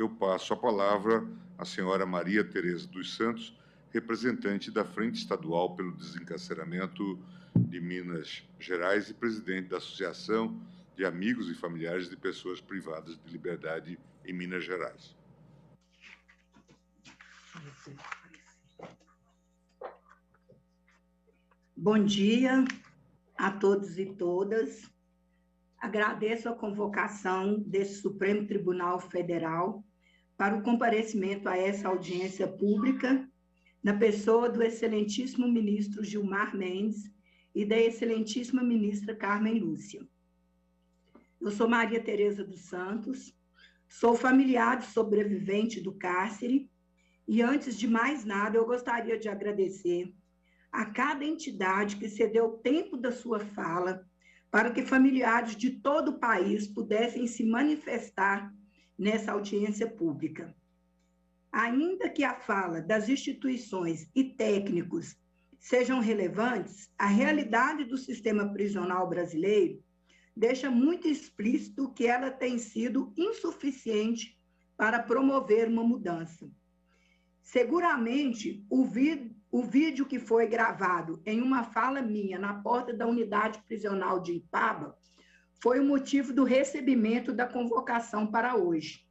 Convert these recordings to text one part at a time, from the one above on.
eu passo a palavra à senhora Maria Tereza dos Santos, representante da Frente Estadual pelo Desencarceramento de Minas Gerais e presidente da Associação de Amigos e Familiares de Pessoas Privadas de Liberdade em Minas Gerais. Bom dia a todos e todas. Agradeço a convocação deste Supremo Tribunal Federal para o comparecimento a essa audiência pública, na pessoa do excelentíssimo ministro Gilmar Mendes e da excelentíssima ministra Carmen Lúcia. Eu sou Maria Tereza dos Santos, sou familiar de sobrevivente do cárcere e, antes de mais nada, eu gostaria de agradecer a cada entidade que cedeu o tempo da sua fala para que familiares de todo o país pudessem se manifestar nessa audiência pública. Ainda que a fala das instituições e técnicos sejam relevantes, a realidade do sistema prisional brasileiro deixa muito explícito que ela tem sido insuficiente para promover uma mudança. Seguramente, o vídeo que foi gravado em uma fala minha na porta da unidade prisional de Ipaba foi o motivo do recebimento da convocação para hoje.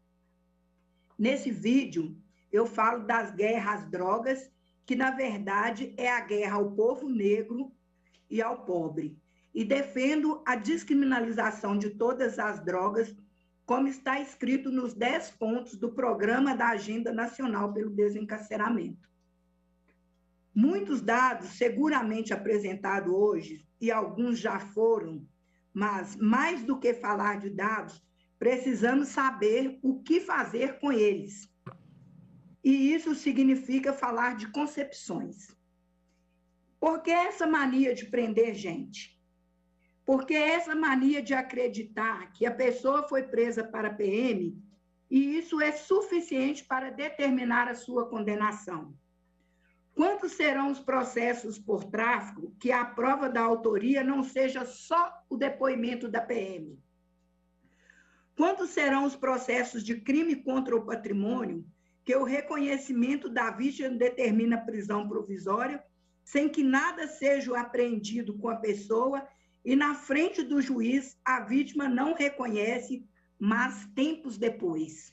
Nesse vídeo, eu falo das guerras às drogas, que, na verdade, é a guerra ao povo negro e ao pobre, e defendo a descriminalização de todas as drogas, como está escrito nos 10 pontos do Programa da Agenda Nacional pelo Desencarceramento. Muitos dados seguramente apresentados hoje, e alguns já foram, mas mais do que falar de dados, precisamos saber o que fazer com eles. E isso significa falar de concepções. Por que essa mania de prender gente? Por que essa mania de acreditar que a pessoa foi presa para PM e isso é suficiente para determinar a sua condenação? Quantos serão os processos por tráfico que a prova da autoria não seja só o depoimento da PM? Quantos serão os processos de crime contra o patrimônio que o reconhecimento da vítima determina prisão provisória, sem que nada seja apreendido com a pessoa e, na frente do juiz, a vítima não reconhece, mas tempos depois?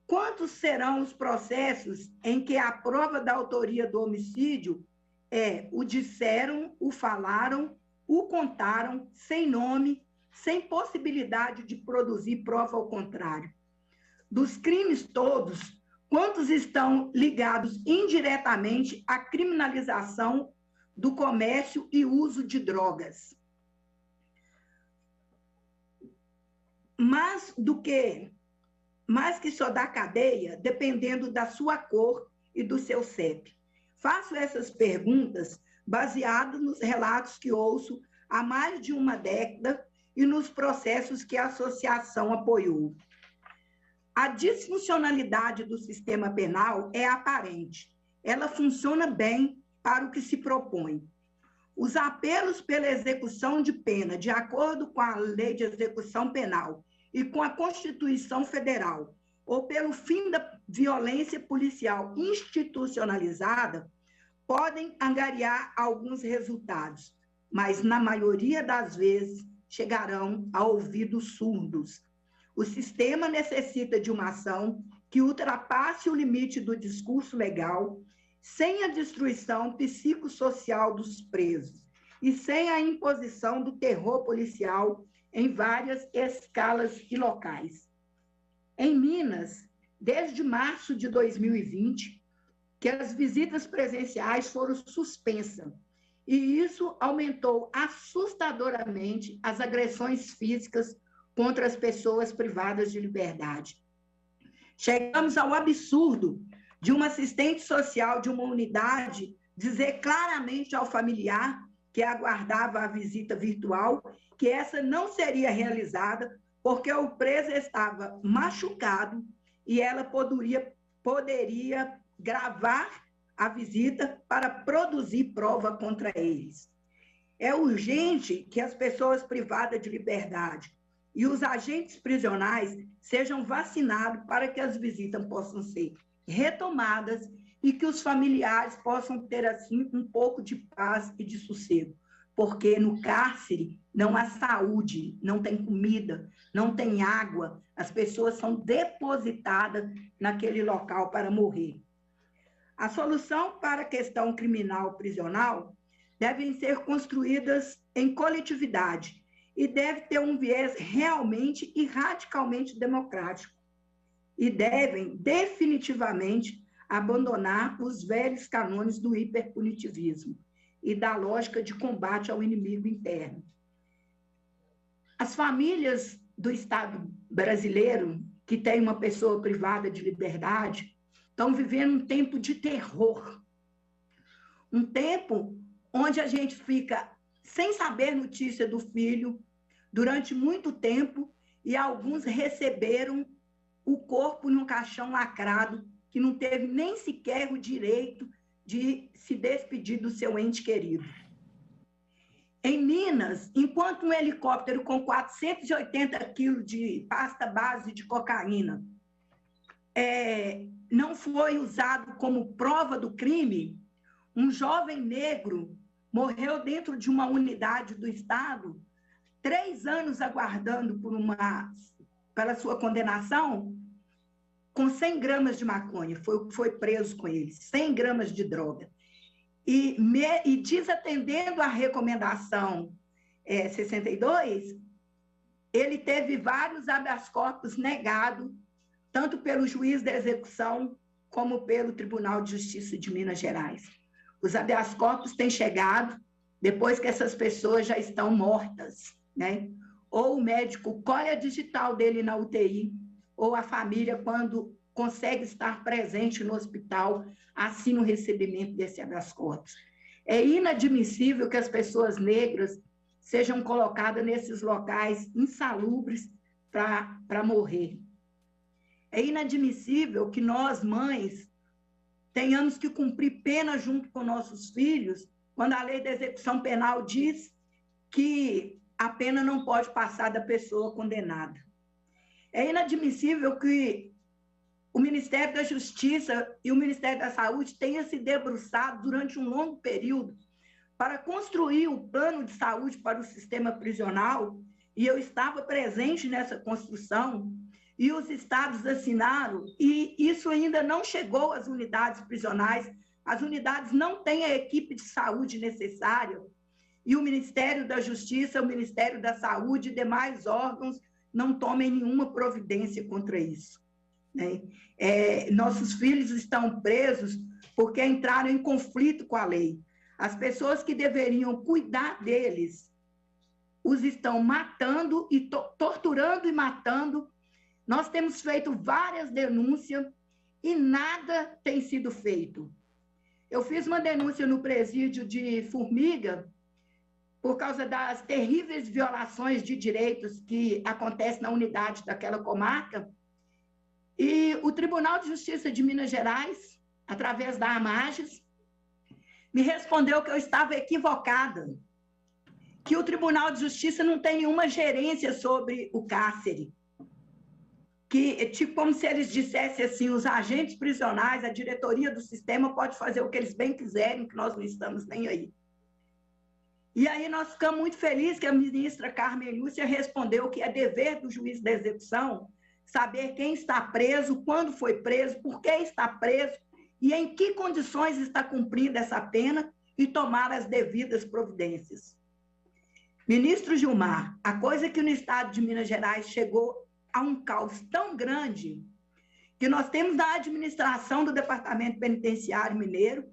Quantos serão os processos em que a prova da autoria do homicídio é o disseram, o falaram, o contaram, sem nome, sem possibilidade de produzir prova ao contrário? Dos crimes todos, quantos estão ligados indiretamente à criminalização do comércio e uso de drogas? Mais que só da cadeia, dependendo da sua cor e do seu CEP. Faço essas perguntas baseadas nos relatos que ouço há mais de uma década e nos processos que a associação apoiou. A disfuncionalidade do sistema penal é aparente. Ela funciona bem para o que se propõe. Os apelos pela execução de pena, de acordo com a Lei de Execução Penal e com a Constituição Federal, ou pelo fim da violência policial institucionalizada, podem angariar alguns resultados, mas, na maioria das vezes, chegarão a ouvidos surdos. O sistema necessita de uma ação que ultrapasse o limite do discurso legal, sem a destruição psicossocial dos presos e sem a imposição do terror policial em várias escalas e locais. Em Minas, desde março de 2020, que as visitas presenciais foram suspensas, e isso aumentou assustadoramente as agressões físicas contra as pessoas privadas de liberdade. Chegamos ao absurdo de uma assistente social de uma unidade dizer claramente ao familiar que aguardava a visita virtual que essa não seria realizada porque o preso estava machucado e ela poderia gravar a visita para produzir prova contra eles. É urgente que as pessoas privadas de liberdade e os agentes prisionais sejam vacinados para que as visitas possam ser retomadas e que os familiares possam ter, assim, um pouco de paz e de sossego. Porque no cárcere não há saúde, não tem comida, não tem água, as pessoas são depositadas naquele local para morrer. A solução para a questão criminal prisional devem ser construídas em coletividade e deve ter um viés realmente e radicalmente democrático. E devem definitivamente abandonar os velhos cânones do hiperpunitivismo e da lógica de combate ao inimigo interno. As famílias do Estado brasileiro, que tem uma pessoa privada de liberdade, estão vivendo um tempo de terror, um tempo onde a gente fica sem saber notícia do filho durante muito tempo e alguns receberam o corpo num caixão lacrado que não teve nem sequer o direito de se despedir do seu ente querido. Em Minas, enquanto um helicóptero com 480 quilos de pasta base de cocaína não foi usado como prova do crime, um jovem negro morreu dentro de uma unidade do Estado, 3 anos aguardando pela sua condenação, com 100 gramas de maconha, foi preso com ele, 100 gramas de droga. E desatendendo a recomendação 62, ele teve vários habeas corpus negados, tanto pelo juiz da execução como pelo Tribunal de Justiça de Minas Gerais. Os habeas corpus têm chegado depois que essas pessoas já estão mortas, né? Ou o médico colhe a digital dele na UTI, ou a família, quando consegue estar presente no hospital, assina o recebimento desse habeas corpus. É inadmissível que as pessoas negras sejam colocadas nesses locais insalubres para morrer. É inadmissível que nós, mães, tenhamos que cumprir pena junto com nossos filhos, quando a lei da execução penal diz que a pena não pode passar da pessoa condenada. É inadmissível que o Ministério da Justiça e o Ministério da Saúde tenham se debruçado durante um longo período para construir o plano de saúde para o sistema prisional, e eu estava presente nessa construção, e os estados assinaram, e isso ainda não chegou às unidades prisionais, as unidades não têm a equipe de saúde necessária, e o Ministério da Justiça, o Ministério da Saúde e demais órgãos não tomem nenhuma providência contra isso, né? Nossos filhos estão presos porque entraram em conflito com a lei. As pessoas que deveriam cuidar deles os estão matando e torturando e matando. Nós temos feito várias denúncias e nada tem sido feito. Eu fiz uma denúncia no presídio de Formiga por causa das terríveis violações de direitos que acontecem na unidade daquela comarca, e o Tribunal de Justiça de Minas Gerais, através da AMAGES, me respondeu que eu estava equivocada, que o Tribunal de Justiça não tem nenhuma gerência sobre o cárcere, que, tipo, como se eles dissessem assim, os agentes prisionais, a diretoria do sistema pode fazer o que eles bem quiserem, que nós não estamos nem aí. E aí nós ficamos muito felizes que a ministra Carmen Lúcia respondeu que é dever do juiz da execução saber quem está preso, quando foi preso, por que está preso e em que condições está cumprindo essa pena e tomar as devidas providências. Ministro Gilmar, a coisa que no estado de Minas Gerais chegou a um caos tão grande que nós temos na administração do Departamento Penitenciário Mineiro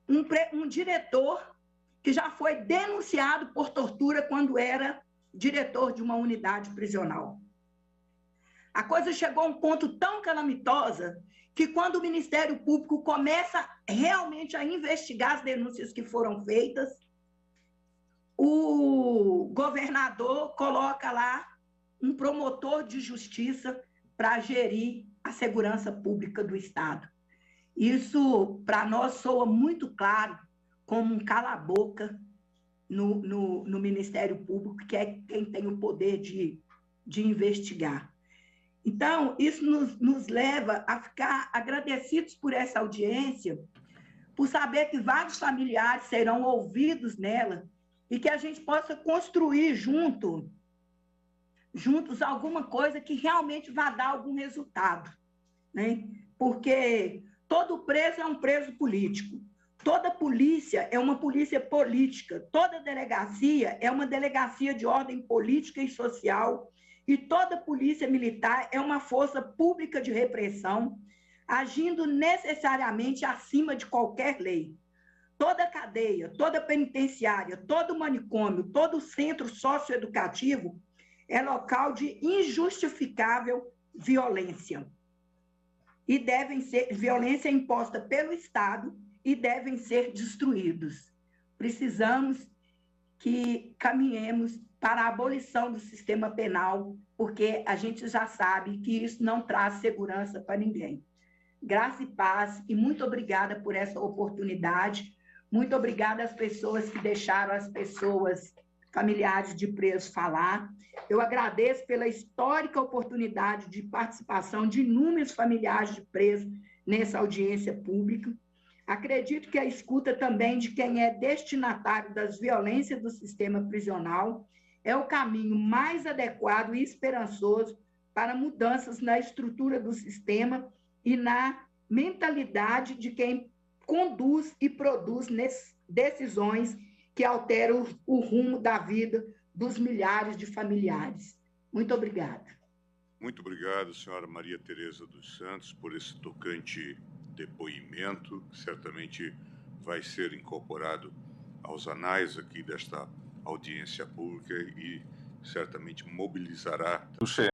um diretor que já foi denunciado por tortura quando era diretor de uma unidade prisional. A coisa chegou a um ponto tão calamitosa que quando o Ministério Público começa realmente a investigar as denúncias que foram feitas, o governador coloca lá um promotor de justiça para gerir a segurança pública do Estado. Isso, para nós, soa muito claro como um cala-boca no Ministério Público, que é quem tem o poder de investigar. Então, isso nos leva a ficar agradecidos por essa audiência, por saber que vários familiares serão ouvidos nela e que a gente possa construir juntos alguma coisa que realmente vá dar algum resultado, né? Porque todo preso é um preso político, toda polícia é uma polícia política, toda delegacia é uma delegacia de ordem política e social, e toda polícia militar é uma força pública de repressão, agindo necessariamente acima de qualquer lei. Toda cadeia, toda penitenciária, todo manicômio, todo centro socioeducativo é local de injustificável violência. E devem ser violência imposta pelo Estado e devem ser destruídos. Precisamos que caminhemos para a abolição do sistema penal, porque a gente já sabe que isso não traz segurança para ninguém. Graça e paz, e muito obrigada por essa oportunidade. Muito obrigada às pessoas que deixaram as pessoas familiares de presos falar. Eu agradeço pela histórica oportunidade de participação de inúmeros familiares de presos nessa audiência pública. Acredito que a escuta também de quem é destinatário das violências do sistema prisional é o caminho mais adequado e esperançoso para mudanças na estrutura do sistema e na mentalidade de quem conduz e produz decisões que alteram o rumo da vida dos milhares de familiares. Muito obrigada. Muito obrigado, senhora Maria Tereza dos Santos, por esse tocante depoimento, que certamente vai ser incorporado aos anais aqui desta audiência pública e certamente mobilizará